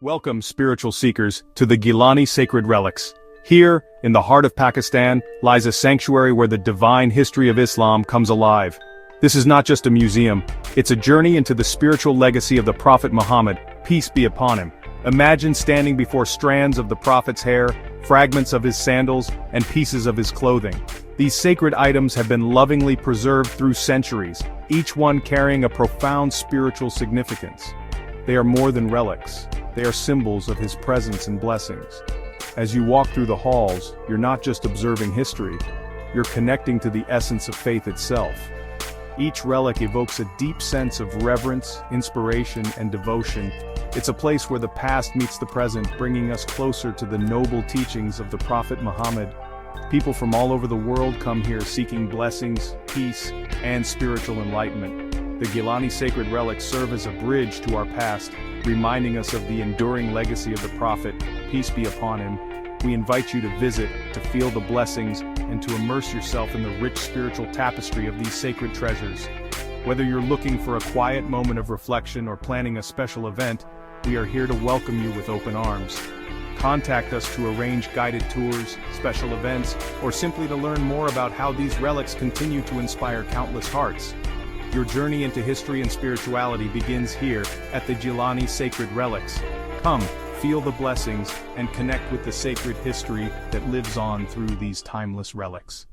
Welcome, spiritual seekers, to the Gilani Sacred Relics. Here, in the heart of Pakistan, lies a sanctuary where the divine history of Islam comes alive. This is not just a museum, it's a journey into the spiritual legacy of the Prophet Muhammad, peace be upon him. Imagine standing before strands of the Prophet's hair, fragments of his sandals, and pieces of his clothing. These sacred items have been lovingly preserved through centuries, each one carrying a profound spiritual significance. They are more than relics. They are symbols of his presence and blessings. As you walk through the halls, you're not just observing history, you're connecting to the essence of faith itself. Each relic evokes a deep sense of reverence, inspiration, and devotion. It's a place where the past meets the present, bringing us closer to the noble teachings of the Prophet Muhammad. People from all over the world come here seeking blessings, peace, and spiritual enlightenment. The Gilani Sacred Relics serve as a bridge to our past, reminding us of the enduring legacy of the Prophet, peace be upon him. We invite you to visit, to feel the blessings, and to immerse yourself in the rich spiritual tapestry of these sacred treasures. Whether you're looking for a quiet moment of reflection or planning a special event, we are here to welcome you with open arms. Contact us to arrange guided tours, special events, or simply to learn more about how these relics continue to inspire countless hearts. Your journey into history and spirituality begins here, at the Gilani Sacred Relics. Come, feel the blessings, and connect with the sacred history that lives on through these timeless relics.